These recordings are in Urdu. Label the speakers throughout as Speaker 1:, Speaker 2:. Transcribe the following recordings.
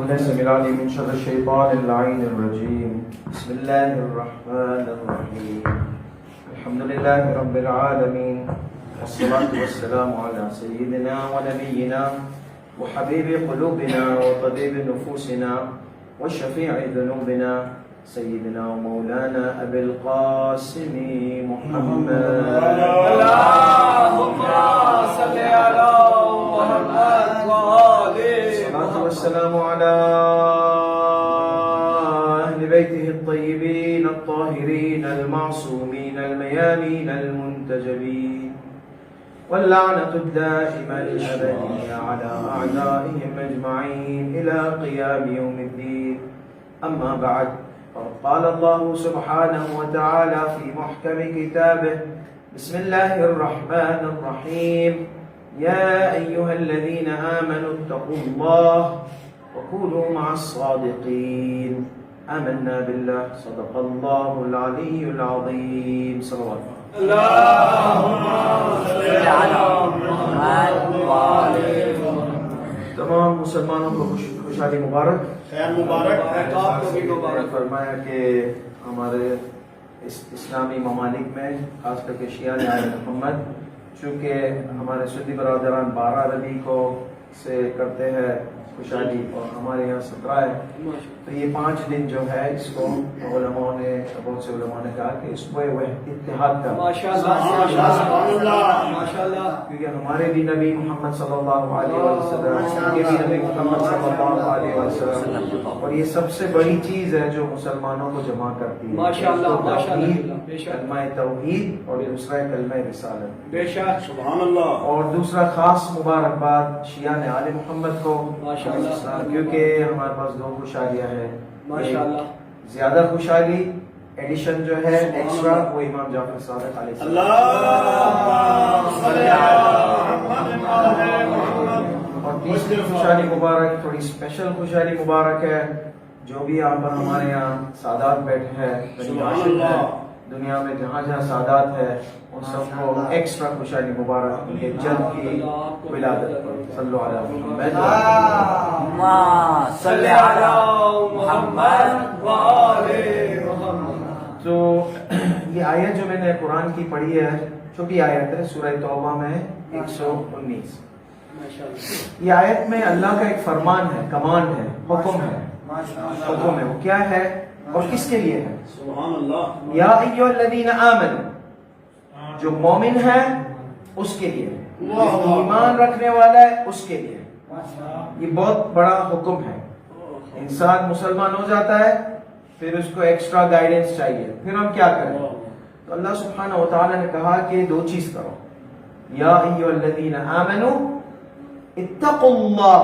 Speaker 1: بالله السميع العليم من شر الشيطان اللعين الرجيم. بسم الله الرحمن الرحيم. الحمد لله رب العالمين، والصلاة والسلام على سيدنا ونبينا وحبيب قلوبنا وطبيب نفوسنا وشفيع ذنوبنا سيدنا ومولانا أبي القاسم محمد.
Speaker 2: اللهم صل على محمد وآله.
Speaker 1: الصلاة والسلام على أهل بيته الطيبين الطاهرين المعصومين الميامين المنتجبين، واللعنة الدائمة الأبدية على أعدائهم أجمعين إلى قيام يوم الدين. أما بعد، قال الله سبحانه وتعالى في محكم كتابه: بسم الله الرحمن الرحيم. يا أيها الذين آمنوا اتقوا الله وكونوا مع الصادقين. آمنا بالله صدق الله العلي العظيم. صلوات
Speaker 2: اللهم صل على محمد وآله.
Speaker 1: تمام مسلمانوں کو خوشحالی مبارک.
Speaker 2: خیر مبارک ہے، آپ کو بھی مبارک.
Speaker 1: فرمایا کہ ہمارے اسلامی ممالک میں خاص کر کے شیعہ آل محمد، چونکہ ہمارے سنی برادران 12 ربیع کو سے کرتے ہیں خوشحالی اور ہمارے یہاں 17 ہے، تو یہ 5 دن جو ہے اس کو علماء نے بہت سے علماء نے کہا کہ اس کو اتحاد کا
Speaker 2: ماشاءاللہ،
Speaker 1: کیونکہ ہمارے بھی نبی محمد صلی اللہ علیہ وسلم، یہ بھی نبی محمد صلی اللہ علیہ وسلم، اور یہ سب سے بڑی چیز ہے جو مسلمانوں کو جمع کرتی ہے.
Speaker 2: ماشاءاللہ،
Speaker 1: کلمہ توحید اور دوسرا کلمہ رسالت.
Speaker 2: بے شک، سبحان اللہ.
Speaker 1: اور دوسرا خاص مبارکباد شیعہ آل محمد کو، کیونکہ ہمارے پاس 2 خوشحالیاں ہیں.
Speaker 2: ماشاءاللہ.
Speaker 1: زیادہ خوشحالی ایڈیشن جو ہے ایکسٹرا وہ امام جعفر صادق علیہ السلام. اور تیسری خوشحالی مبارک تھوڑی اسپیشل خوشحالی مبارک ہے، جو بھی یہاں پر ہمارے یہاں سادات بیٹھے ہیں، دنیا میں جہاں جہاں سادات ہے ان سب کو ایکسٹرا خوشحالی مبارک ان کے جلد کی ولادت پر. صلو علی محمد
Speaker 2: صلی علی محمد وآلہ محمد.
Speaker 1: تو یہ آیت جو میں نے قرآن کی پڑھی ہے، چھوٹی آیت ہے، سورہ توبہ میں 119. یہ آیت میں اللہ کا ایک فرمان ہے، کمانڈ ہے، حکم ہے. حکم ہے وہ کیا ہے اور کس کے لیے ہے؟
Speaker 2: سبحان اللہ.
Speaker 1: یا ایھا الذین آمنوا، جو مومن ہے اس کے لیے، ایمان رکھنے والا ہے اس کے لیے. یہ بہت بڑا حکم ہے. انسان مسلمان ہو جاتا ہے، پھر اس کو ایکسٹرا گائیڈنس چاہیے، پھر ہم کیا کریں؟ تو اللہ سبحانہ و تعالی نے کہا کہ 2 چیز کرو. یا ایھا الذین آمنوا اتقوا اللہ،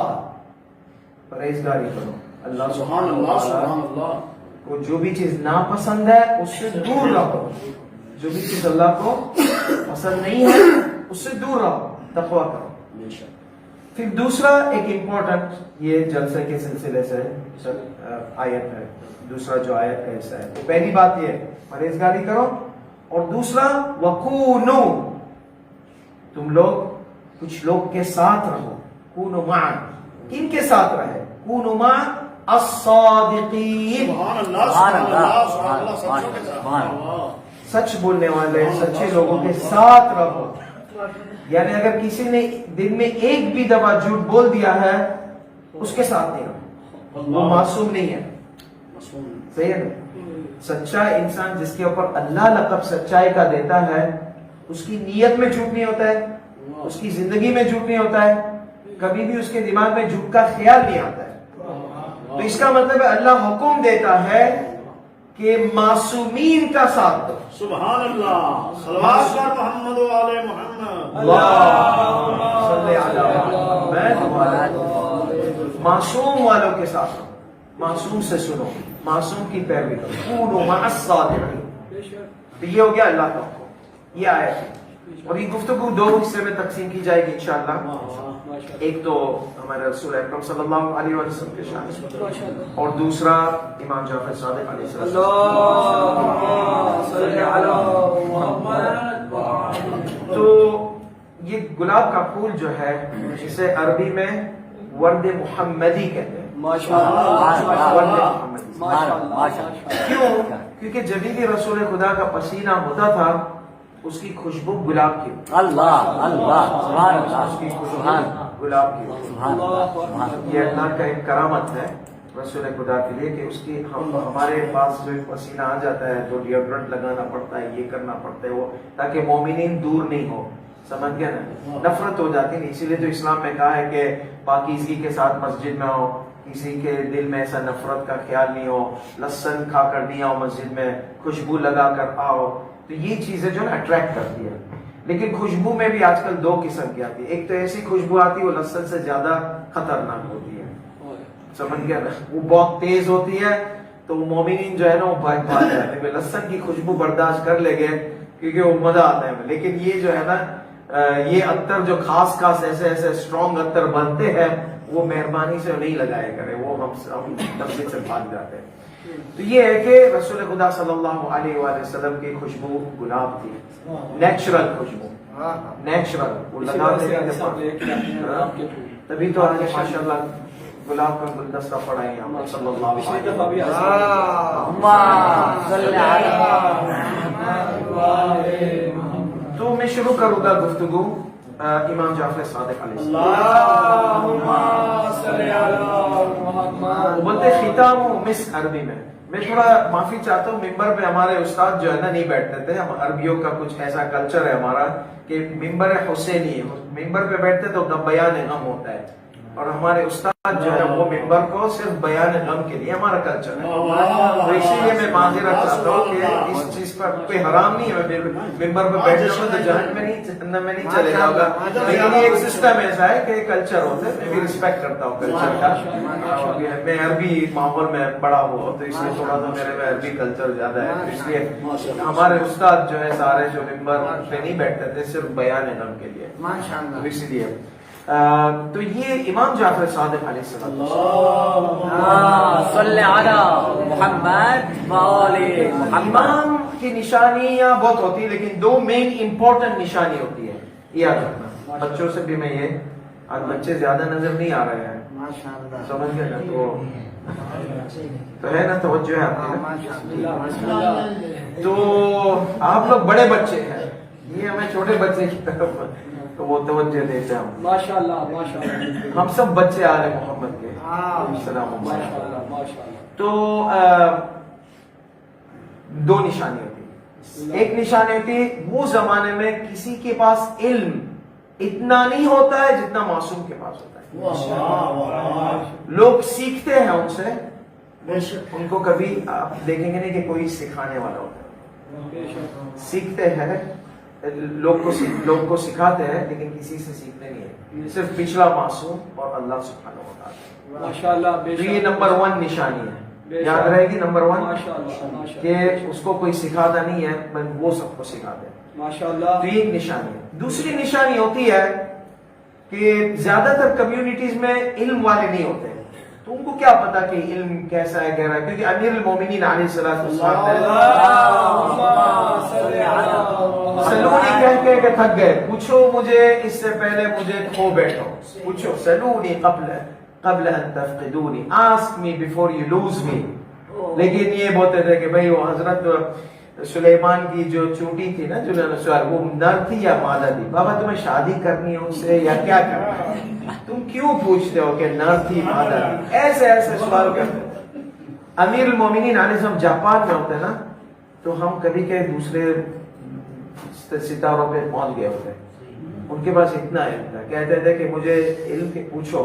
Speaker 1: پرہیزگاری کرو. اللہ سبحانہ و تعالی کو جو بھی چیز ناپسند ہے اس سے دور رہو، جو بھی چیز اللہ کو پسند نہیں ہے اس سے دور رہو، تقویٰ کرو. پھر دوسرا ایک امپورٹنٹ، یہ جلسے کے سلسلے سے آیت ہے، دوسرا جو آیت کا حصہ ہے، تو پہلی بات یہ پرہیزگاری کرو، اور دوسرا وَكُونُوا، تم لوگ کچھ لوگ کے ساتھ رہو. کونوا مع، کن کے ساتھ رہے؟ کونوا مع الصادقین، سچ بولنے والے سچے لوگوں کے ساتھ رہو. یعنی اگر کسی نے دن میں ایک بھی دفعہ جھوٹ بول دیا ہے اس کے ساتھ نہیں رہو، وہ معصوم نہیں ہے. صحیح ہے نا؟ سچا انسان جس کے اوپر اللہ لقب سچائی کا دیتا ہے، اس کی نیت میں جھوٹ نہیں ہوتا ہے، اس کی زندگی میں جھوٹ نہیں ہوتا ہے، کبھی بھی اس کے دماغ میں جھوٹ کا خیال نہیں آتا ہے. تو اس کا مطلب ہے اللہ حکم دیتا ہے کہ معصومین کا ساتھ دو.
Speaker 2: سبحان اللہ. صلوات محمد و آل محمد.
Speaker 1: اللہم صلی علی محمد. معصوم والوں کے ساتھ رہو، معصوم سے سنو، معصوم کی پیروی کرو. کونوا مع الصادقین. تو یہ ہو گیا اللہ کا حکم. یہ آیت ہے، اور یہ گفتگو 2 حصے میں تقسیم کی جائے گی انشاءاللہ. ایک تو ہمارے رسول اکرم صلی اللہ علیہ وسلم کے شان، اور دوسرا امام جعفر صادق علیہ السلام. تو یہ گلاب کا پھول جو ہے، اسے عربی میں ورد محمدی کہتے ہیں. کیوں؟ کیونکہ جب بھی رسول خدا کا پسینہ ہوتا تھا اس کی خوشبو گلاب کی،
Speaker 3: اللہ اللہ سبحان اللہ
Speaker 1: اس کی خوشبو
Speaker 3: سبحان
Speaker 1: گلاب کی۔
Speaker 3: سبحان اللہ۔
Speaker 1: یہ اللہ کا ایک کرامت ہے رسول خدا کے لیے کہ اس کی ہمارے پاس جو پسینہ آ جاتا ہے تو ڈیوڈرنٹ لگانا پڑتا ہے، یہ کرنا پڑتا ہے وہ، تاکہ مومنین دور نہیں ہو، سمجھ گیا نا، نفرت ہو جاتی نہیں۔ اسی لیے تو اسلام میں کہا ہے کہ پاکیزگی کے ساتھ مسجد میں ہو، کسی کے دل میں ایسا نفرت کا خیال نہیں ہو، لہسن کھا کر نہیں آؤ مسجد میں، خوشبو لگا کر آؤ۔ تو یہ چیزیں جو نا اٹریکٹ کرتی ہے۔ لیکن خوشبو میں بھی آج کل دو قسم کی آتی ہے، ایک تو ایسی خوشبو آتی ہے وہ لہسن سے زیادہ خطرناک ہوتی ہے، سمجھ گیا نا، وہ بہت تیز ہوتی ہے تو مومنین جو ہے نا وہ بھاگ جاتے ہیں۔ لہسن کی خوشبو برداشت کر لے گئے کیونکہ وہ مزہ آتا ہے، لیکن یہ جو ہے نا یہ عطر جو خاص خاص ایسے ایسے اسٹرانگ عطر بنتے ہیں وہ مہربانی سے نہیں لگائے کرے، وہ ہم مسجد سے بھاگ جاتے ہیں۔ تو یہ ہے کہ رسول خدا صلی اللہ علیہ وآلہ وسلم کی خوشبو گلاب تھی، نیچرل خوشبو، نیچرل، وہ لگاتے ہیں۔ تبھی تو آج ماشاء اللہ گلاب کا گلدستہ پڑا ہے یہاں صلی اللہ علیہ وسلم۔ تو میں شروع کروں گا گفتگو امام جعفر صادق علیہ السلام، وہ بولتے ختام مسک عربی میں۔ میں تھوڑا معافی چاہتا ہوں، ممبر پہ ہمارے استاد جو ہے نا نہیں بیٹھتے تھے، ہم عربیوں کا کچھ ایسا کلچر ہے ہمارا کہ ممبر حسینی ہے، ممبر پہ بیٹھتے تو بیان غم ہوتا ہے، اور ہمارے استاد جو ہے وہ ممبر کو صرف بیان غم کے لیے، ہمارا کلچر ہے۔ تو اسی لیے میں معذرت چاہتا ہوں کہ اس چیز پر کوئی حرام نہیں ہے، ممبر پہ بیٹھنے کو تو جہنم میں نہیں چلے جاؤ گا، لیکن یہ ایک سسٹم ایسا ہے کہ کلچر ہوتا ہے، میں بھی رسپیکٹ کرتا ہوں کلچر کا۔ میں عربی ماحول میں بڑا ہوا تو اس لیے تھوڑا سا میرے میں عربی کلچر زیادہ ہے، اس لیے ہمارے استاد جو ہے سارے جو ممبر پہ نہیں بیٹھتے تھے صرف بیان غم کے لیے، تو اسی لیے تو یہ امام جعفر صادق علیہ السلام
Speaker 3: صلی علی محمد وآلِ محمد۔
Speaker 1: امام کی نشانیاں بہت ہوتی ہیں لیکن دو مین امپورٹنٹ نشانی ہوتی ہے، یاد رکھنا۔ بچوں سے بھی میں یہ، آج بچے زیادہ نظر نہیں آ رہے ہیں، سمجھ گئے نا، تو ہے نا، توجہ ہے آپ کی۔ تو آپ لوگ بڑے بچے ہیں، یہ ہمیں چھوٹے بچے کی طرف تو وہ توجہ دیتے ہیں، ماشاءاللہ ہم سب بچے آل محمد کے، السلام علیکم۔ تو دو نشانی ہوتی، ایک نشانی ہوتی وہ زمانے میں کسی کے پاس علم اتنا نہیں ہوتا ہے جتنا معصوم کے پاس ہوتا ہے، لوگ سیکھتے ہیں ان سے، ان کو کبھی آپ دیکھیں گے نہیں کہ کوئی سکھانے والا ہوتا ہے، سیکھتے ہیں، لوگ کو سکھاتے ہیں لیکن کسی سے سیکھتے نہیں ہے، صرف پچھلا معصوم اور اللہ سبحانہ و تعالی۔ ماشاءاللہ، تو یہ نمبر 1 نشانی ہے، یاد رہے گی نمبر 1 کہ اس کو کوئی سکھاتا نہیں ہے بلکہ وہ سب کو سکھاتے ہیں، ماشاءاللہ۔ تو یہ ایک نشانی ہے۔ دوسری نشانی ہوتی ہے کہ زیادہ تر کمیونٹیز میں علم والے نہیں ہوتے، تو ان کو کیا پتا کہ علم کیسا ہے گہرا ہے، کیونکہ امیر المومنین علیہ السلام سلونی کہہ کے تھک گئے، پوچھو مجھے اس سے پہلے مجھے کھو بیٹھو، پوچھو سلونی قبل ان تفقدونی، ask me before you lose me۔ لیکن یہ بولتے تھے کہ بھئی وہ حضرت سلیمان کی جو چونٹی تھی نا، جو سوال وہ نر تھی یا مادہ تھی، بابا تمہیں شادی کرنی ہے اس سے یا کیا کرنا ہے، تم کیوں پوچھتے ہو کہ نر تھی مادہ تھی، ایسے ایسے سوال کرتے۔ امیر المومنین علیہ السلام جاپان میں ہوتے نا، تو ہم کبھی کہ دوسرے ستاروں پہ پہنچ گئے ہوتے، ان کے پاس اتنا علم تھا، کہتے تھے کہ مجھے علم کے پوچھو،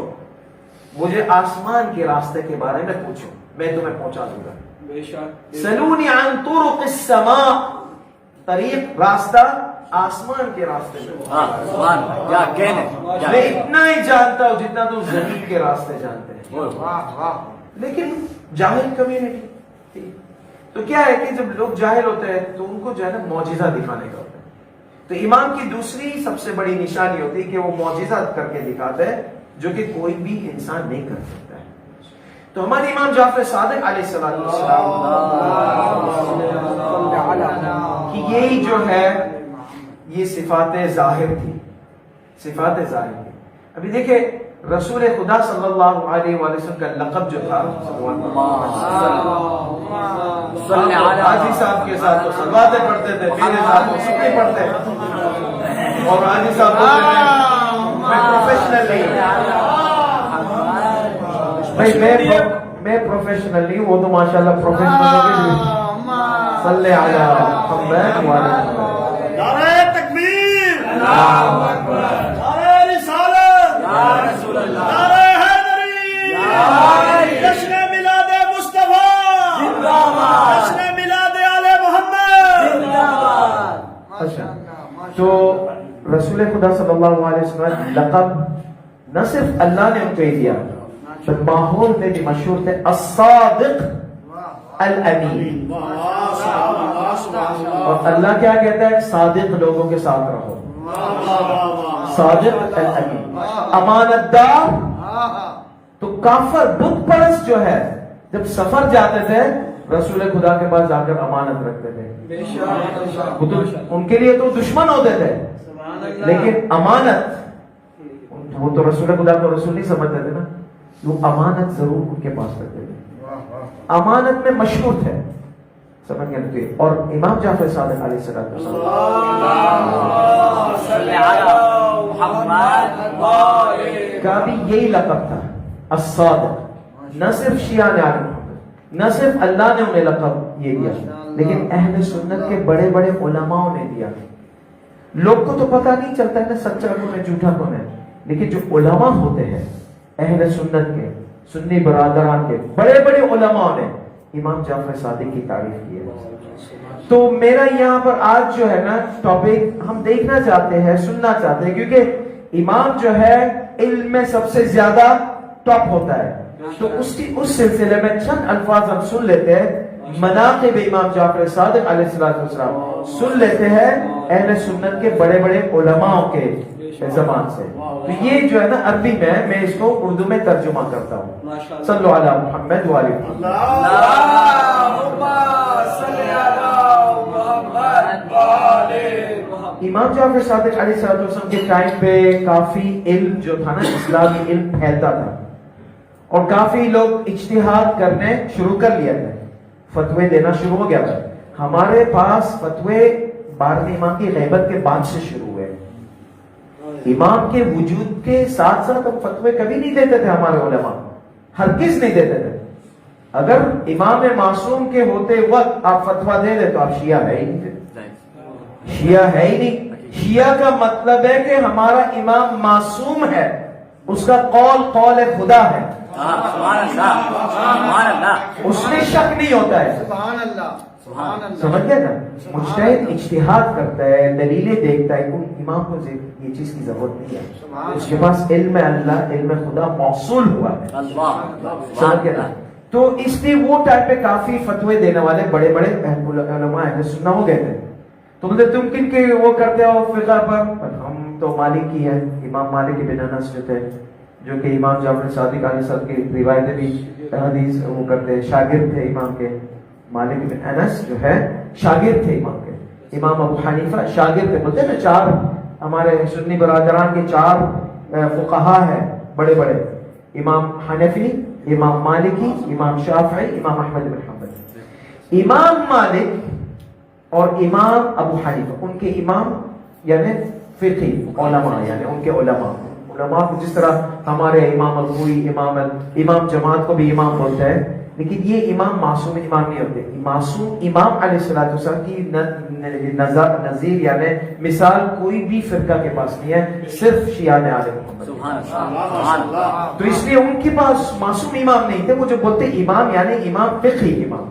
Speaker 1: مجھے آسمان کے راستے کے بارے میں پوچھو، میں تمہیں پہنچا دوں گا۔ سلونی عن طرق السماء، طریق راستہ آسمان کے راستے میں، میں اتنا ہی جانتا ہوں جتنا تم زمین کے راستے جانتے ہیں۔ لیکن جاہل کمیونٹی، تو کیا ہے کہ جب لوگ جاہل ہوتے ہیں تو ان کو جو ہے نا معجزہ دکھانے کا ہوتا ہے، تو امام کی دوسری سب سے بڑی نشانی ہوتی ہے کہ وہ معجزہ کر کے دکھاتے ہیں جو کہ کوئی بھی انسان نہیں کر سکتا ہے۔ تو ہمارے امام جعفر صادق علیہ السلام کہ یہی جو ہے یہ صفات ظاہر تھی، صفات ظاہر تھی۔ ابھی دیکھیں رسول خدا صلی اللہ علیہ وآلہ وسلم کا لقب جو تھا حاجی صاحب کے ساتھ تو سلواتیں پڑھتے تھے، میرے ساتھ تو سکے پڑھتے ہیں، اور حاجی صاحب بولتے تھے میں پروفیشنل نہیں ہوں۔ میں پروفیشنل نہیں ہوں، وہ تو ماشاءاللہ پروفیشنل ہو گئے۔ صلی علی محمد وعلی
Speaker 2: نعرہ تکبیر، نعرہ رسالت، نعرہ حیدری، جشن میلاد مصطفیٰ، جشن میلاد آل محمد۔
Speaker 1: اچھا، تو رسول خدا صلی اللہ علیہ وسلم لقب نہ صرف اللہ نے ان کو دیا، بل ماحول میں بھی مشہور تھے الصادق الامین۔ اور اللہ کیا کہتا ہے؟ صادق لوگوں کے ساتھ رہو، صادق الامین، امانت دار۔ تو کافر بت پرست جو ہے جب سفر جاتے تھے رسول خدا کے پاس جا کر امانت رکھتے تھے، ان کے لیے تو دشمن ہوتے تھے، لیکن امانت، وہ تو رسول خدا کو رسول نہیں سمجھتے تھے نا، وہ امانت ضرور ان کے پاس رکھتے تھے، امانت میں مشہور تھے، سمجھ گئے۔ اور امام جعفر صادق علیہ السلام کا بھی یہی لقب تھا، الصادق۔ نہ صرف شیعہ نے آل محمد، نہ صرف اللہ نے انہیں لقب یہ دیا، لیکن اہل سنت کے بڑے بڑے علماء نے دیا۔ لوگ کو تو پتہ نہیں چلتا ہے نا سچا کون ہے جھوٹا کون ہے، لیکن جو علماء ہوتے ہیں اہل سنت کے، سنی برادران کے بڑے بڑے علماء نے امام جعفر صادق کی تعریف کی ہے۔ تو میرا یہاں پر آج جو ہے نا ٹاپک ہم دیکھنا چاہتے ہیں، سننا چاہتے ہیں، کیونکہ امام جو ہے علم میں سب سے زیادہ ٹاپ ہوتا ہے، تو اس سلسلے میں چند الفاظ ہم سن لیتے ہیں، مناقب امام جعفر صادق علیہ السلام سن لیتے ہیں اہل سنت کے بڑے بڑے علماء کے زبان سے۔ تو یہ جو ہے نا عربی میں اس کو اردو میں ترجمہ کرتا ہوں۔ صلو علی محمد وعلی محمد۔ امام جعفر صادق علیہ السلام کے ٹائم پہ کافی علم جو تھا نا اسلامی علم پھیلتا تھا، اور کافی لوگ اجتہاد کرنے شروع کر لیا تھے، فتوے دینا شروع ہو گیا تھا۔ ہمارے پاس فتوے 12ویں امام کی غیبت کے بعد سے شروع ہوئے، امام کے وجود کے ساتھ ساتھ ہم فتوے کبھی نہیں دیتے تھے، ہمارے علماء ہرگز نہیں دیتے تھے۔ اگر امام معصوم کے ہوتے وقت آپ فتویٰ دے دے تو آپ شیعہ ہے ہی نہیں تھے، شیعہ ہے ہی نہیں۔ شیعہ کا مطلب ہے کہ ہمارا امام معصوم ہے، اس کا قول خدا ہے، اس میں شک نہیں ہوتا ہے۔ سمجھ گئے نا؟ مجتہد اجتہاد کرتا ہے، دلیلیں دیکھتا ہے، ان امام کو یہ چیز کی ضرورت نہیں ہے، اس کے پاس علم اللہ، علم خدا موصول ہوا ہے۔ سمجھ گئے نا؟ تو اس لیے وہ ٹائم پہ کافی فتوے دینے والے بڑے بڑے علماء اہل سنت ہو گئے تھے۔ تم کن کے وہ کرتے ہو فقہ پر؟ ہم تو مالک کی ہے، امام مالک بن انس جو تھے، جو کہ امام جعفر صادق علیہ السلام کی روایتیں بھی حدیث وہ کرتے، شاگرد تھے امام کے۔ مالک بن انس جو ہے شاگرد تھے امام کے، امام ابو حنیفہ شاگرد تھے۔ بولتے ہیں نا چار ہمارے سنی برادران کے چار فقہا ہیں بڑے بڑے، امام حنفی، امام مالکی، امام شافعی، امام احمد بن حنبل۔ امام مالک اور امام ابو حنیفہ ان کے امام یعنی فقہی علماء، یعنی ان کے علماء کو جس طرح ہمارے امام الخوئی، امام جماعت کو بھی امام بولتا ہے، لیکن یہ امام معصوم امام نہیں ہوتے۔ معصوم امام علیہ السلام کی نظیر یعنی مثال کوئی بھی فرقہ کے پاس نہیں ہے، صرف شیعہ نے آل محمد۔ تو اس لیے ان کے پاس معصوم امام نہیں تھے، وہ جو بولتے امام یعنی امام فقہی امام،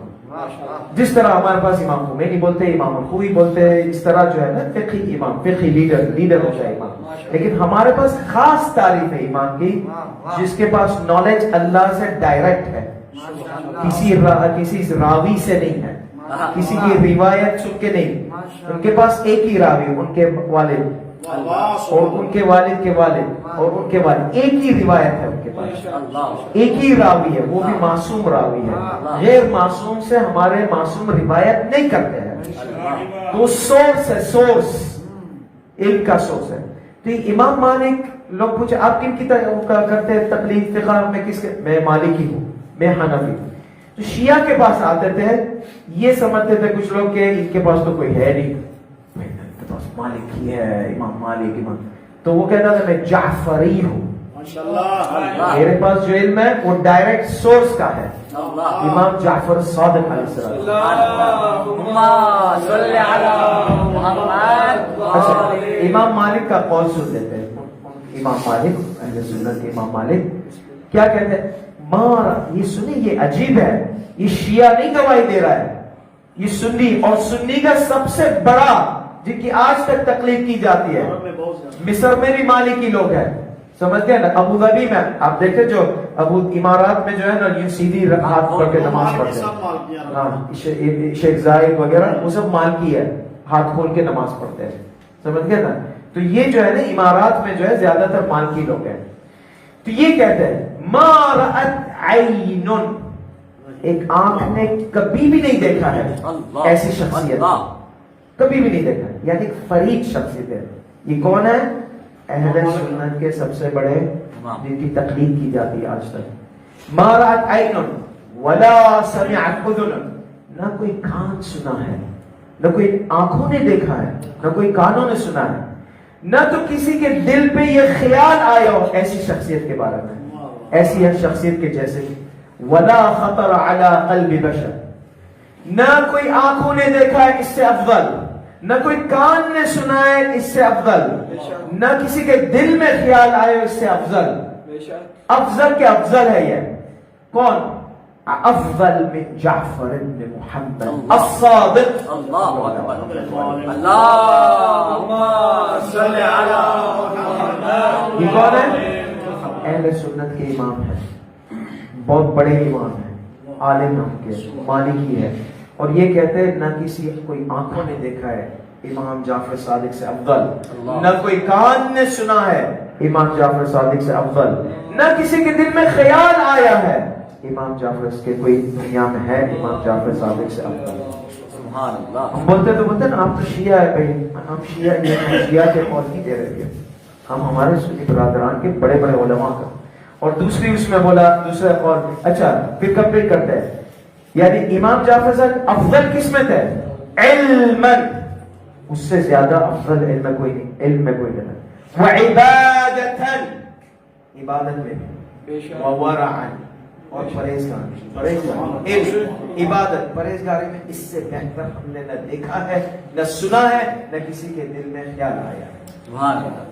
Speaker 1: جس طرح ہمارے پاس امام خمینی بولتے ہیں، امام الخوئی بولتے ہیں، اس طرح جو ہے نا فقہی امام، فقہی لیڈر ہوتا ہے امام۔ لیکن ہمارے پاس خاص تعریف ہے امام کی، جس کے پاس نالج اللہ سے ڈائریکٹ ہے، کسی راوی سے نہیں ہے، کسی کی روایت سن کے نہیں، ان کے پاس ایک ہی راوی، ان کے والد اور ان کے والد کے والد اور ان کے والد، ایک ہی روایت ہے ان کے پاس، ایک ہی راوی ہے، وہ بھی معصوم راوی ہے۔ غیر معصوم سے ہمارے معصوم روایت نہیں کرتے ہیں، تو سورس ہے، سورس علم کا سورس ہے۔ تو امام مالک لوگ پوچھے آپ کن کی کرتے ہیں تقلید فقہ میں کس کے؟ میں مالکی ہوں، میں حنفی ہوں. تو شیعہ کے پاس آتے تھے، یہ سمجھتے تھے کچھ لوگ کہ ان کے پاس تو کوئی ہے نہیں، ان کے پاس مالک ہی ہے، امام مالک امام. تو وہ کہتا تھا میں جعفری ہوں،
Speaker 2: ماشاءاللہ.
Speaker 1: میرے پاس جو علم ہے وہ ڈائریکٹ سورس کا ہے،
Speaker 3: اللہ
Speaker 1: امام جعفر صادق علیہ السلام.
Speaker 3: اللہم صلی علی محمد.
Speaker 1: اچھا، امام مالک کا قول سن لیتے ہیں. امام مالک، اہل سنت کے امام مالک کیا کہتے ہیں؟ یہ سنی، یہ عجیب ہے، یہ شیعہ نہیں گواہی دے رہا ہے، یہ سنی، اور سنی کا سب سے بڑا جن کی آج تک تقلید کی جاتی ہے. مصر میں بھی مالکی لوگ ہیں، سمجھتے ہیں نا. ابو ظبی میں آپ دیکھیں، جو ابو امارات میں جو ہے نا یہ سیدھی ہاتھ پڑھ کے نماز پڑھتے ہیں. ہاں، شیخ زاید وغیرہ وہ سب مالکی ہے، ہاتھ کھول کے نماز پڑھتے ہیں، سمجھ گئے نا. تو یہ جو ہے نا امارات میں جو ہے زیادہ تر مالکی لوگ ہیں. تو یہ کہتے ہیں ما رأت عین، ایک آنکھ نے کبھی بھی نہیں دیکھا ہے ایسی شخصیت، کبھی بھی نہیں دیکھا، یعنی ایک فرید شخصیت ہے. یہ کون ہے؟ اہل سنت کے سب سے بڑے جن کی تقلید کی جاتی ہے آج تک. ما رأت عین ولا سمعت اذن، نہ کوئی کان سنا ہے، نہ کوئی آنکھوں نے دیکھا ہے، نہ کوئی کانوں نے سنا ہے، نہ تو کسی کے دل پہ یہ خیال آیا ہو ایسی شخصیت کے بارے میں، ایسی ہے شخصیت کے جیسے. ولا خطر علی قلب بشر، نہ کوئی آنکھوں نے دیکھا ہے اس سے افضل، نہ کوئی کان نے سنا ہے اس سے افضل، نہ کسی کے دل میں خیال آئے اس سے افضل. افضل کے افضل ہے یہ کون؟ افضل من جعفر بن محمد الصادق.
Speaker 3: اللہ اکبر. اللہم صلی علی محمد.
Speaker 1: یہ کون ہے؟ اہل سنت کے امام ہیں، بہت بڑے امام ہیں، عالم ہم کے، مالکی ہے. اور یہ کہتے ہیں نہ کسی کوئی آنکھوں نے دیکھا ہے امام جعفر صادق سے افضل، نہ کوئی کان نے سنا ہے امام جعفر صادق سے افضل، نہ کسی کے دل میں خیال آیا ہے امام جعفر اس کے کوئی دنیا میں ہے امام جعفر صادق سے افضل.
Speaker 3: سبحان اللہ.
Speaker 1: ہم بولتے تو بولتے نا آپ تو شیعہ ہے بھائی، ہم شیعہ کے قول نہیں دے رہے ہیں، ہم ہمارے سنی برادران کے بڑے بڑے علماء کا. اور دوسری اس میں بولا دوسرا قول. اچھا پھر کمپلیٹ کرتے ہیں، یعنی امام جعفر صاحب افضل کس میں تھے؟ علما، اس سے زیادہ افضل علم میں کوئی نہیں، علم میں کوئی نہیں. وعبادتا، عبادت میں، وورعا، اور پرہیزگاری. علم، عبادت، پرہیزگاری میں اس سے بہتر ہم نے نہ دیکھا ہے، نہ سنا ہے، نہ کسی کے دل میں خیال آیا ہے.
Speaker 3: سبحان اللہ.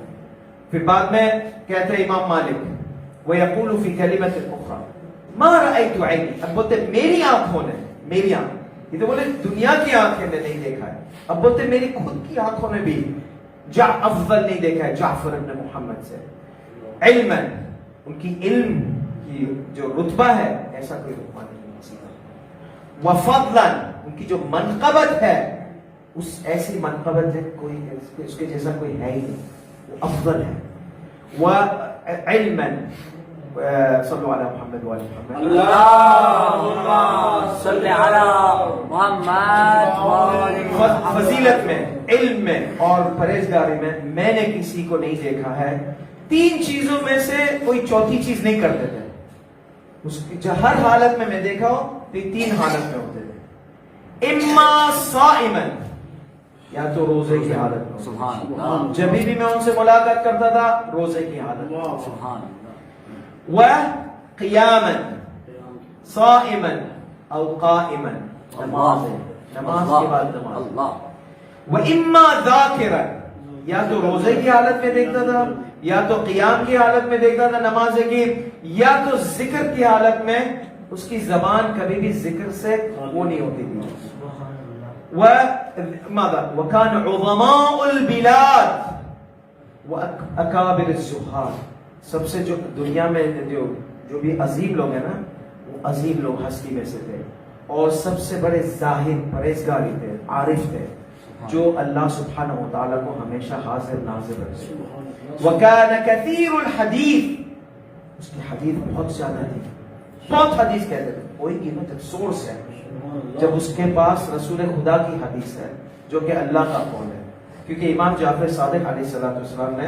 Speaker 1: پھر بعد میں کہتے ہیں امام مالک وَيَقُولُ فِي كَلِمَةٍ أُخْرَى مَا رَأَيْتُ عَيْنِي، اب بولتے میری آنکھوں نے، میری آنکھ، یہ تو بولے دنیا کی آنکھیں نے نہیں دیکھا ہے، اب بولتے میری خود کی آنکھوں نے بھی افضل نہیں دیکھا ہے جعفر ابن محمد سے. علما، ان کی علم کی جو رتبہ ہے ایسا کوئی رتبہ نہیں کسی کا. وفضلا، ان کی جو منقبت ہے اس ایسی منقبت ہے کوئی اس کے جیسا کوئی ہے ہی نہیں، وہ افضل ہے. وعلما، صلو علی محمد وعلی محمد.
Speaker 3: اللہم صلی علی محمد.
Speaker 1: فضیلت میں، علم میں اور پرہیزگاری میں نے کسی کو نہیں دیکھا ہے. تین چیزوں میں سے کوئی چوتھی چیز نہیں کرتے تھے. اس کی جو ہر حالت میں دیکھا ہوں تو یہ تین حالت میں ہوتے تھے. اما صائما، یا تو روزے کی حالت میں.
Speaker 3: سبحان اللہ.
Speaker 1: جب بھی میں ان سے ملاقات کرتا تھا روزے کی حالت میں.
Speaker 3: سبحان اللہ.
Speaker 1: وقیاما، صائما او قائما، نماز کے بعد نماز.
Speaker 3: اللہ.
Speaker 1: واما ذاکرا، یا تو روزے کی حالت میں دیکھتا تھا، یا تو قیام کی حالت میں دیکھتا تھا نماز کی، یا تو ذکر کی حالت میں. اس کی زبان کبھی بھی ذکر سے وہ نہیں ہوتی تھی. وكان عظماء البلاد واکابر الزہاد، سب سے جو دنیا میں جو بھی عظیم لوگ ہیں نا وہ عظیم لوگ ہستی میں سے تھے، اور سب سے بڑے زاہد پرہیزگاری تھے، عارف تھے، جو اللہ سبحانہ و تعالیٰ کو ہمیشہ حاضر ناظر رکھتے. وكان كثير الحديث، اس کی حدیث بہت زیادہ تھی، بہت حدیث کہتے تھے. کوئی قیمت سورس ہے جب اس کے پاس رسول خدا کی حدیث ہے جو کہ اللہ کا قول ہے. کیونکہ امام جعفر صادق علیہ السلام نے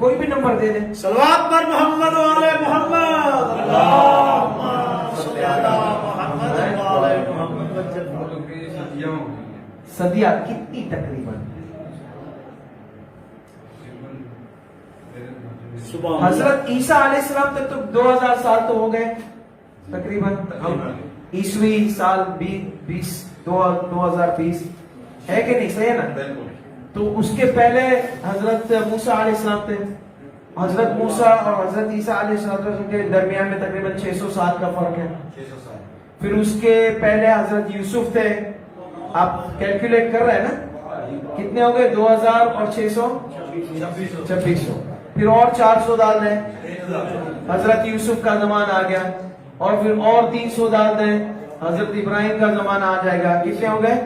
Speaker 1: کوئی بھی نمبر دے دیں.
Speaker 2: صلوات پر محمد و آل محمد. اللہم صلی علی محمد و آل محمد.
Speaker 1: صدیہ کتنی تقریباً؟ حضرت عیسیٰ علیہ السلام تک تو 2000 سال تو ہو گئے تقریباً. عیسوی سال 2020 ہے کہ نہیں؟ صحیح ہے نا؟ تو اس کے پہلے حضرت موسیٰ علیہ السلام تھے. حضرت موسیٰ اور حضرت عیسیٰ علیہ السلام کے درمیان میں تقریباً 600 سال کا فرق ہے. پھر اس کے پہلے حضرت یوسف تھے. آپ کیلکولیٹ کر رہے ہیں نا کتنے ہو گئے؟ 2000 اور 600 2600. پھر اور 400 ڈال دیں, حضرت یوسف کا زمانہ آ گیا. اور پھر اور 300 ڈال دیں, حضرت ابراہیم کا زمانہ آ جائے گا. کتنے ہو گئے؟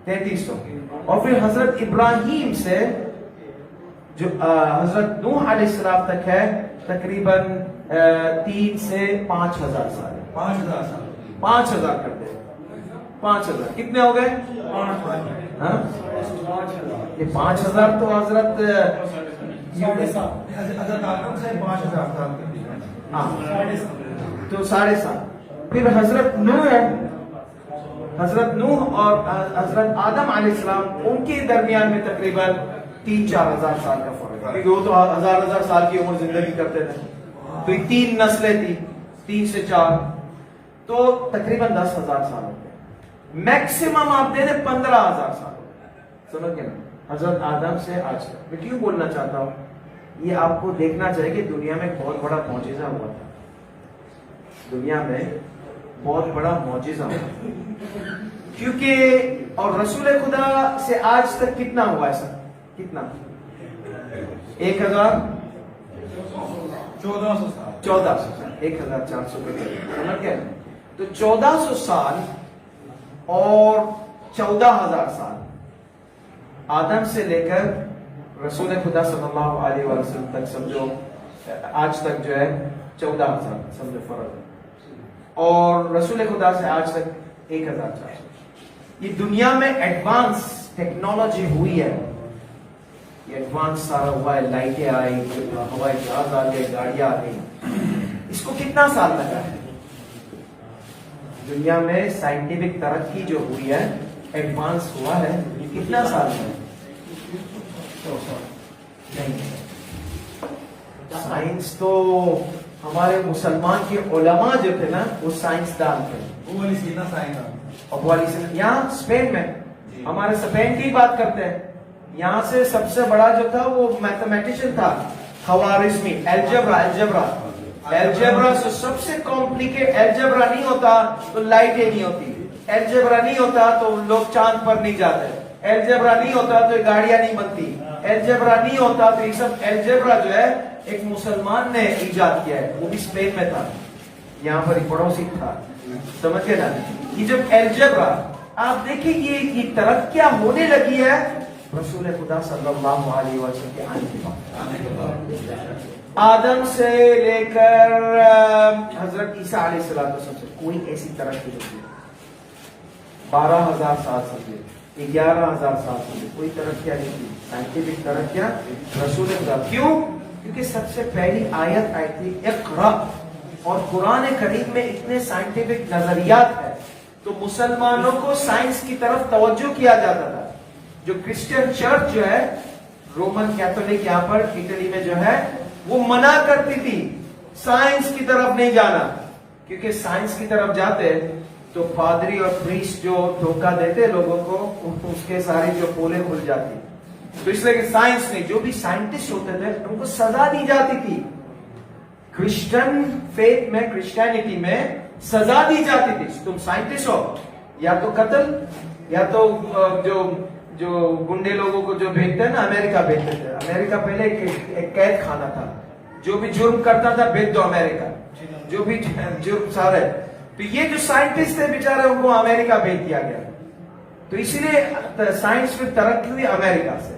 Speaker 1: 3300. اور پھر حضرت ابراہیم سے جو حضرت نوح علیہ السلام تک ہے تقریباً 3 سے 5000 سال. 5000 کر دیں. 5000 کتنے ہو گئے؟ یہ 5000 تو حضرت تو 7.5. پھر حضرت نوح ہے, حضرت نوح اور حضرت آدم علیہ السلام ان کے درمیان میں تقریباً 3-4 ہزار سال کا فرق ہے, کیونکہ وہ تو ہزار سال کی عمر زندگی کرتے تھے. تو 3 نسلیں تھی, 3 سے 4 تو تقریباً 10,000 سال ہوتے ہیں. میکسیمم آپ دے دیں 15,000 سال ہوتے ہیں. سمجھ گئے نا؟ حضرت آدم سے آج تک. میں کیوں بولنا چاہتا ہوں, یہ آپ کو دیکھنا چاہیے کہ دنیا میں بہت بڑا معجزہ ہوا تھا. دنیا میں بہت بڑا معجزہ ہوا کیونکہ اور رسول خدا سے آج تک کتنا ہوا ایسا؟ کتنا؟ 1400 سال. 1400 کے قریب. سمجھ گئے؟ تو 1400 سال اور 14,000 سال آدم سے لے کر رسول خدا صلی اللہ علیہ وسلم تک سمجھو, آج تک جو ہے 14,000 سمجھو فرق ہے. اور رسول خدا سے آج تک 1,400. یہ دنیا میں ایڈوانس ٹیکنالوجی ہوئی ہے, یہ ایڈوانس سارا ہوا ہے. لائٹیں آئی, ہوائی جہاز آ گئے, گاڑیاں آ گئی. اس کو کتنا سال لگا ہے؟ دنیا میں سائنٹیفک ترقی جو ہوئی ہے, ایڈوانس ہوا ہے, کتنا سال ہے؟ نہیں. سائنس تو ہمارے مسلمان کے علماء جو تھے نا وہ سائنسدان تھے. یہاں اسپین میں, ہمارے اسپین کی بات کرتے ہیں, یہاں سے سب سے بڑا جو تھا وہ میتھمیٹیشین تھا, خوارزمی. الجبرا سے سب سے کمپلیکیٹ. الجبرا نہیں ہوتا تو لائٹیں نہیں ہوتی, الجبرا نہیں ہوتا تو لوگ چاند پر نہیں جاتے, الجبرا نہیں ہوتا تو گاڑیاں نہیں بنتی, الجبرا نہیں ہوتا تو یہ سب. الجبرا جو ہے ایک مسلمان نے ایجاد کیا ہے, وہ بھی اسپین میں تھا, یہاں پر ایک پڑوسی تھا. سمجھ گئے نا؟ یہ جب الجبرا آپ دیکھیں یہ ترقیاں ہونے لگی ہے رسول خدا صلی اللہ علیہ وسلم کے آنے کے بعد. آدم سے لے کر حضرت عیسیٰ علیہ السلام سے کوئی ایسی ترقی نہیں. 12,000 سال سمجھے, 11,000 سال سمجھے, کوئی ترقیاں نہیں کی. سائنٹیفک ترقیاں رسول خدا. کیوں؟ کیونکہ سب سے پہلی آیت آئی تھی اقرا, اور قرآن کریم میں اتنے سائنٹیفک نظریات ہیں تو مسلمانوں کو سائنس کی طرف توجہ کیا جاتا تھا. جو کرسچن چرچ جو ہے, رومن کیتھولک یہاں پر اٹلی میں جو ہے, وہ منع کرتی تھی سائنس کی طرف نہیں جانا, کیونکہ سائنس کی طرف جاتے تو پادری اور پریسٹ جو دھوکہ دیتے لوگوں کو, اس کے ساری جو پولیں کھل جاتی. تو اس لیے کہ سائنس نہیں, جو بھی سائنٹسٹ ہوتے تھے ان کو سزا دی جاتی تھی. کرسچن فیتھ میں, کرسچینٹی میں سزا دی جاتی تھی. تم سائنٹسٹ ہو یا تو قتل, یا تو جو گنڈے لوگوں کو جو بھیجتے ہیں نا, امریکہ بھیجتے تھے. امریکہ پہلے ایک قید خانہ تھا, جو بھی جرم کرتا تھا بھیج دو امریکہ, جو بھی جرم سارے. تو یہ جو سائنٹسٹ تھے بیچارے ان کو امریکہ بھیج دیا گیا. تو اسی لیے سائنس میں ترقی ہوئی امریکہ سے.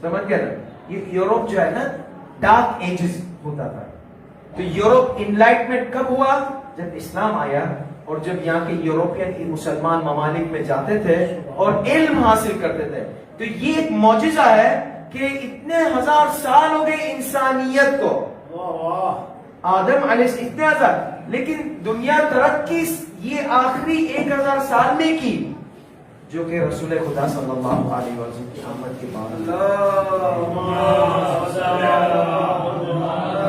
Speaker 1: سمجھ گئے نا؟ یہ یورپ جو ہے نا ڈارک ایجز ہوتا تھا. تو یورپ انلائٹمنٹ کب ہوا؟ جب اسلام آیا, اور جب یہاں کے یوروپین مسلمان ممالک میں جاتے تھے اور علم حاصل کرتے تھے. تو یہ ایک معجزہ ہے کہ اتنے ہزار سال ہو گئے انسانیت کو، آدم علیہ السلام اتنے ہزار، لیکن دنیا ترقی یہ آخری 1000 سال میں کی، جو کہ رسول خدا صلی اللہ علیہ وسلم کی آمد کے بعد۔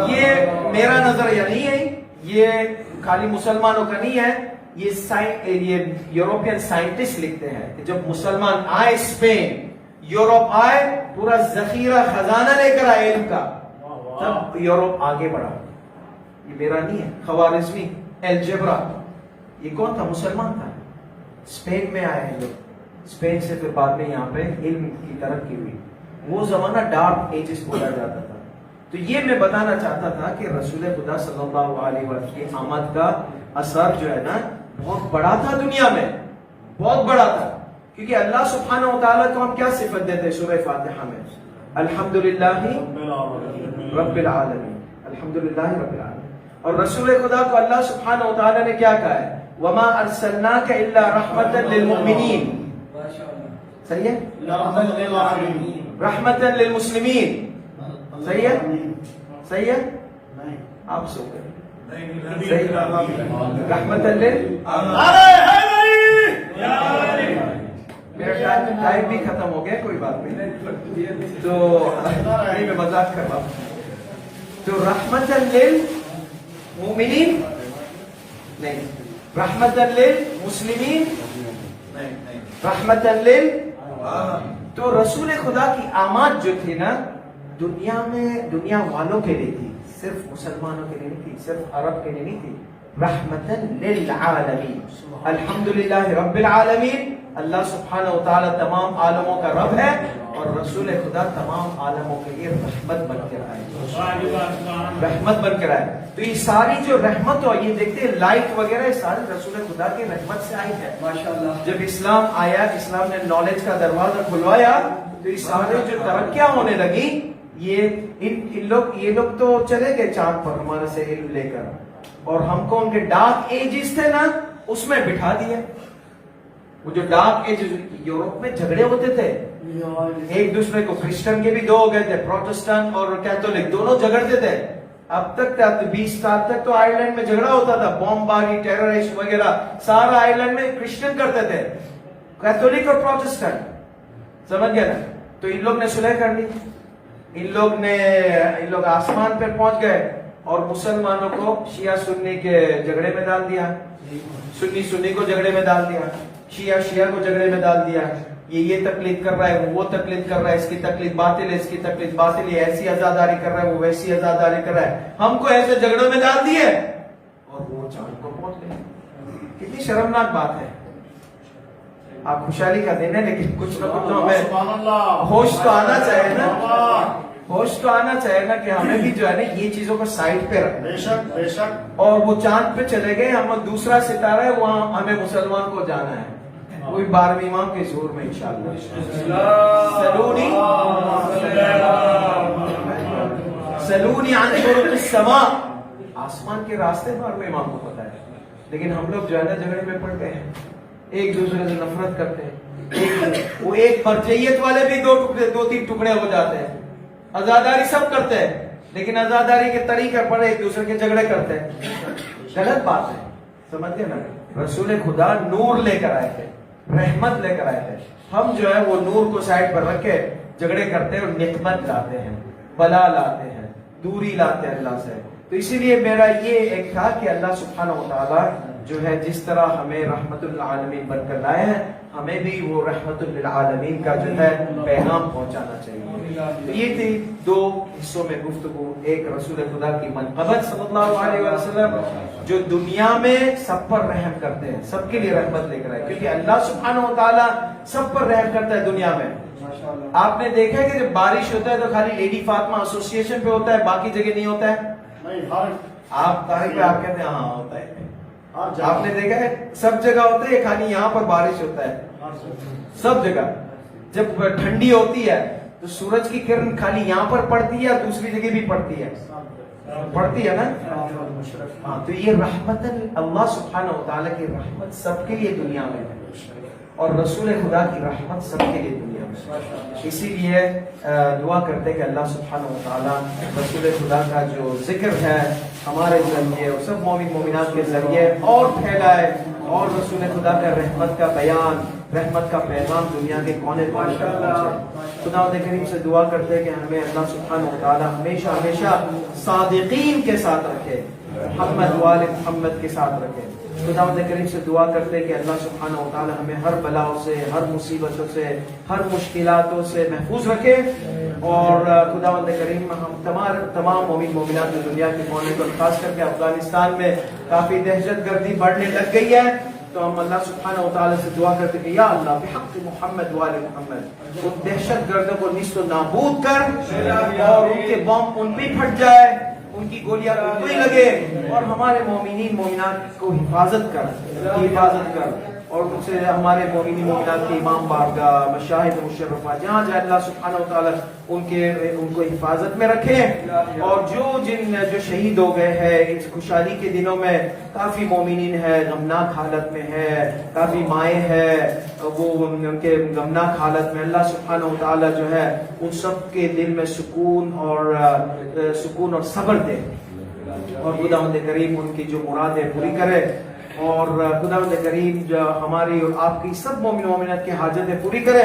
Speaker 1: یہ میرا نظریہ نہیں ہے، یہ خالی مسلمانوں کا نہیں ہے، یہ یوروپین سائنٹسٹ لکھتے ہیں کہ جب مسلمان آئے اسپین، یوروپ آئے، پورا ذخیرہ خزانہ لے کر آئے علم کا، تب یوروپ آگے بڑھا۔ یہ میرا نہیں ہے، خوارزمی، الجبرا، یہ کون تھا؟ مسلمان تھا، اسپین میں آئے ہیں لوگ، اسپین سے پھر بعد میں یہاں پہ علم کی ترقی ہوئی۔ وہ زمانہ ڈارک ایجز بولا جاتا تھا۔ تو یہ میں بتانا چاہتا تھا کہ رسول خدا صلی اللہ علیہ وسلم کی آمد کا اثر جو ہے نا بہت بڑا تھا دنیا میں، بہت بڑا تھا، کیونکہ اللہ سبحانہ و تعالیٰ کو ہم کیا صفت دیتے ہیں سورہ فاتحہ میں؟ الحمدللہ رب العالمین، الحمدللہ رب العالمین۔ اور رسول خدا کو اللہ سبحانہ و تعالیٰ نے کیا کہا ہے؟ وما ارسلناک الا رحمتا للمؤمنین، صحیح ہے؟ رحمتا للمسلمین، صحیح ہے؟ صحیح ہے؟ آپ سو گئے، رحمت میرا ٹائم بھی ختم ہو گیا، کوئی بات نہیں، تو نہیں میں مذاق کر رہا ہوں۔ تو رحمت للمؤمنین نہیں، رحمت للمسلمین نہیں، رحمت لل، تو رسول خدا کی آمد جو تھی نا دنیا میں دنیا والوں کے لیے تھی، صرف مسلمانوں کے لیے نہیں تھی، صرف عرب کے لیے نہیں تھی، رحمتاً للعالمین۔ الحمدللہ رب العالمین، اللہ سبحانہ و تعالی تمام عالموں کا رب ہے، اور رسول خدا تمام عالموں کے لیے رحمت بن کر آئے، رحمت بن کر آئے۔ تو یہ ساری جو رحمت ہو، یہ دیکھتے ہیں لائٹ وغیرہ، یہ سارے رسول خدا کی رحمت سے آئی ہے۔ جب اسلام آیا، اسلام نے نالج کا دروازہ کھلوایا، تو یہ سارے جو ترقیاں ہونے لگی، یہ لوگ تو چلے گئے چاند پر ہمارے سے علم لے کر، اور ہم کو ان کے ڈارک ایجز تھے نا اس میں بٹھا دیا۔ وہ جو ڈارک ایجز، یورپ میں جھگڑے ہوتے تھے ایک دوسرے کو، کرسچن کے بھی دو ہو گئے تھے، پروٹسٹنٹ اور کیتھولک دونوں جھگڑتے تھے۔ اب تک 20 سال تک تو آئرلینڈ میں جھگڑا ہوتا تھا، بم باری، ٹیررسٹ وغیرہ سارا آئرلینڈ میں کرسچن کرتے تھے، کیتھولک اور پروٹسٹنٹ، سمجھ گئے نا؟ تو ان لوگ نے صلح کر لی، ان لوگ آسمان پر پہنچ گئے، اور مسلمانوں کو شیعہ سنی کے جھگڑے میں ڈال دیا، سنی کو جھگڑے میں ڈال دیا، شیعہ کو جھگڑے میں ڈال دیا، یہ تقلید کر رہا ہے، وہ تقلید کر رہا ہے، اس کی تقلید باطل ہے، اس کی تقلید باطل ہے، ایسی عزاداری کر رہا ہے، وہ ویسی عزاداری کر رہا ہے، ہم کو ایسے جھگڑوں میں ڈال دیے، اور وہ چاند کو پہنچ گئے۔ کتنی شرمناک بات ہے۔ آپ خوشحالی کا دن ہے، لیکن کچھ نہ کچھ تو ہمیں ہوش تو آنا چاہیے نا، ہوش تو آنا چاہیے نا کہ ہمیں بھی جو ہے نا یہ چیزوں کو سائڈ پہ رکھنا۔
Speaker 2: بے شک بے شک۔
Speaker 1: اور وہ چاند پہ چلے گئے، ہم دوسرا ستارہ ہے، وہاں ہمیں مسلمان کو جانا ہے، وہی 12ویں امام کے ظہور میں انشاءاللہ۔ سلونی عن طرق السماء، آسمان کے راستے 12ویں امام کو پتا ہے، لیکن ہم لوگ جو ہے نا جھگڑے میں پڑ گئے ہیں، ایک دوسرے سے نفرت کرتے ہیں، وہ ایک مرجعیت والے بھی 2-3 ٹکڑے ہو جاتے ہیں، عزاداری سب کرتے ہیں، لیکن عزاداری کے طریقے پر ایک دوسرے کے جھگڑے کرتے ہیں، غلط بات ہے، سمجھتے نا؟ رسول خدا نور لے کر آئے تھے، رحمت لے کر آئے تھے، ہم جو ہے وہ نور کو سائڈ پر رکھ کے جھگڑے کرتے ہیں اور نقمت لاتے ہیں، بلا لاتے ہیں، دوری لاتے ہیں اللہ سے۔ تو اسی لیے میرا یہ ایک تھا کہ اللہ سبحانہ و تعالیٰ جو ہے جس طرح ہمیں رحمت للعالمین بن کر لائے ہیں، ہمیں بھی وہ رحمت للعالمین کا جو ہے پیغام پہنچانا چاہیے۔ تو یہ تھی 2 حصوں میں گفتگو، ایک رسول خدا کی منقبت صلی اللہ علیہ وسلم جو دنیا میں سب پر رحم کرتے ہیں، سب کے لیے رحمت لے کر آئے، کیونکہ اللہ سبحانہ و تعالیٰ سب پر رحم کرتا ہے دنیا میں۔ آپ نے دیکھا ہے کہ جب بارش ہوتا ہے تو خالی لیڈی فاطمہ ایسوسی ایشن پہ ہوتا ہے، باقی جگہ نہیں ہوتا ہے؟ آپ تاریخ پہ آپ کہتے ہیں ہاں ہوتا ہے، آپ نے دیکھا ہے سب جگہ ہوتا ہے، خالی یہاں پر بارش ہوتا ہے سب جگہ۔ جب ٹھنڈی ہوتی ہے تو سورج کی کرن خالی یہاں پر پڑتی ہے یا دوسری جگہ بھی پڑتی ہے؟ پڑتی ہے نا؟ ہاں، تو یہ رحمت اللہ سبحانہ و تعالیٰ کی رحمت سب کے لیے دنیا میں ہے، اور رسول خدا کی رحمت سب کے لیے دنیا میں. اسی لیے دعا کرتے کہ اللہ سبحانہ و تعالیٰ رسول خدا کا جو ذکر ہے ہمارے ذریعے اور سب مومن مومنات کے ذریعے اور پھیلائے, اور رسول خدا کا رحمت کا بیان, رحمت کا پیغام دنیا کے کونے کونے تک پہنچے. خداوند کریم سے دعا کرتے کہ ہمیں اللہ سبحانہ و تعالیٰ ہمیشہ ہمیشہ صادقین کے ساتھ رکھے, محمد وال محمد کے ساتھ رکھے. خداوند کریم سے دعا کرتے کہ اللہ سبحانہ و تعالیٰ ہمیں ہر بلاؤں سے, ہر مصیبتوں سے, ہر مشکلاتوں سے محفوظ رکھے. اور خداوند کریم ہم تمام مومن مومنات دنیا کے کونے پر, خاص کر کے افغانستان میں کافی دہشت گردی بڑھنے لگ گئی ہے, تو ہم اللہ سبحانہ و تعالیٰ سے دعا کرتے کہ یا اللہ بحق محمد وال محمد ان دہشت گردوں کو نیست و نابود کر, اور ان کے بم ان پہ پھٹ جائے, ان کی گولیاں ان پہ لگے, اور ہمارے مومنین مومنات کو حفاظت کر. اور ان سے ہمارے مومنین مومنات کے امام بارگاہ, مشاہد مشرفہ جہاں جائے اللہ سبحانہ و تعالیٰ ان کو حفاظت میں رکھے. اور جو شہید ہو گئے ہیں اس خوشحالی کے دنوں میں, کافی مومنین ہے غمناک حالت میں ہے, کافی مائیں ہیں وہ ان کے غمناک حالت میں, اللہ سبحانہ و تعالیٰ جو ہے ان سب کے دل میں سکون اور صبر دے, اور خداوند کریم ان کی جو مرادیں پوری کرے. اور خداوند کریم جو ہماری اور آپ کی سب مومن مومنات کی حاجتیں پوری کرے.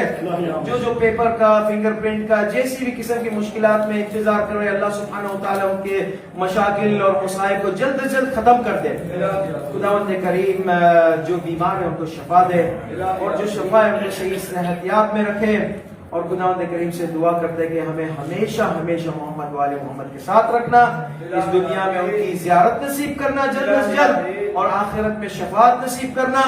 Speaker 1: جو پیپر کا, فنگر پرنٹ کا, جیسی بھی قسم کی مشکلات میں انتظار کر رہے, اللہ سبحانہ و تعالیٰ ان کے مشاکل اور مصائب کو جلد از جلد ختم کر دے. خداوند کریم جو بیمار ہیں ان کو شفا دے, اور جو شفا ہے ان کو صحیح صحت یاب میں رکھے. اور خداوند کریم سے دعا کرتے کہ ہمیں ہمیشہ ہمیشہ محمد والے محمد کے ساتھ رکھنا, اس دنیا میں ان کی زیارت نصیب کرنا جلد از جلد, اور آخرت میں شفاعت نصیب کرنا,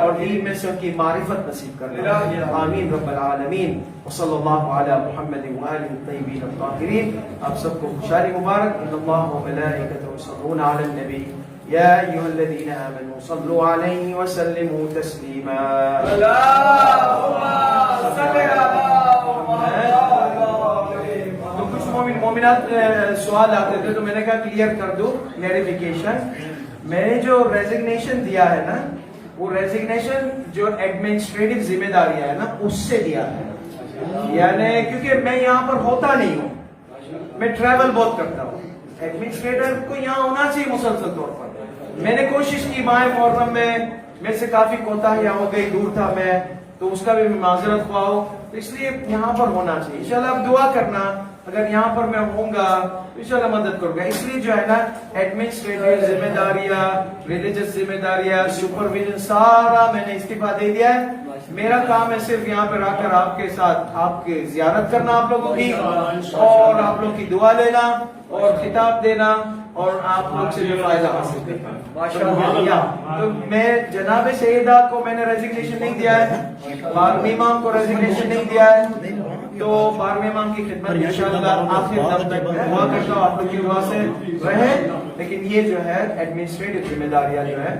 Speaker 1: اور دین میں سے ان کی معرفت نصیب کرنا. آمین رب العالمین. وصلی اللہ علی محمد وآلہ الطیبین الطاہرین. آپ سب کو خوشحالی مبارک. ان اللہ وملائکتہ یصلون علی النبی یا ایھا الذین آمنوا صلوا علیہ وسلموا تسلیما. تو کچھ مومنات سوال آتے تھے, تو میں نے کہا کلیئر کر دو کلیریفیکیشن. میں نے جو ریزگنیشن دیا ہے نا, وہ ریزگنیشن جو ایڈمنسٹریٹو ذمہ داریاں ہے نا اس سے دیا ہے. یعنی کیونکہ میں یہاں پر ہوتا نہیں ہوں, میں ٹریول بہت کرتا ہوں. ایڈمنسٹریٹر کو یہاں ہونا چاہیے مسلسل طور پر. میں نے کوشش کی ماہ محرم میں میرے سے کافی کوتاہیاں ہو گئی, دور تھا میں, تو اس کا بھی معذرت خواہ ہو, تو اس لیے یہاں پر ہونا چاہیے. انشاءاللہ آپ دعا کرنا, اگر یہاں پر میں ہوں گا تو انشاءاللہ مدد کروں گا. اس لیے جو ہے نا ایڈمنسٹریٹو ذمہ داریاں, ریلیجس ذمہ داریاں, سپرویژن سارا میں نے استعفا دے دیا ہے. میرا کام ہے صرف یہاں پر آ کر آپ کے ساتھ آپ کی زیارت کرنا, آپ لوگوں کی, اور آپ لوگ کی دعا لینا اور خطاب دینا, اور آپ لوگ سے جو فائدہ حاصل کرنا. تو میں جناب سیدہ کو میں نے ریزگنیشن نہیں دیا ہے, 12ویں امام کو ریزگنیشن نہیں دیا ہے, تو 12ویں امام کی خدمت انشاءاللہ آخر دم تک دعا کرتا ہوں آپ لوگ کی دعا سے رہے. لیکن یہ جو ہے ایڈمنسٹریٹو ذمہ داریاں جو ہے,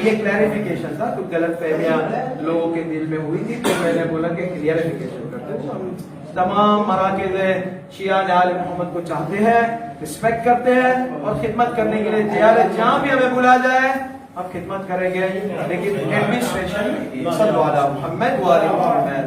Speaker 1: یہ کلیریفیکیشن تھا, کچھ غلط فہمیاں لوگوں کے دل میں ہوئی تھی, تو میں نے بولا کہ کلیریفیکیشن کرتے ہیں. تمام مراکز شیعہ آل محمد کو چاہتے ہیں, رسپیکٹ کرتے ہیں, اور خدمت کرنے کے لیے تیار ہے. جہاں بھی ہمیں بلا جائے ہم خدمت کریں گے, لیکن ایڈمنسٹریشن صلو علی محمد وآل محمد.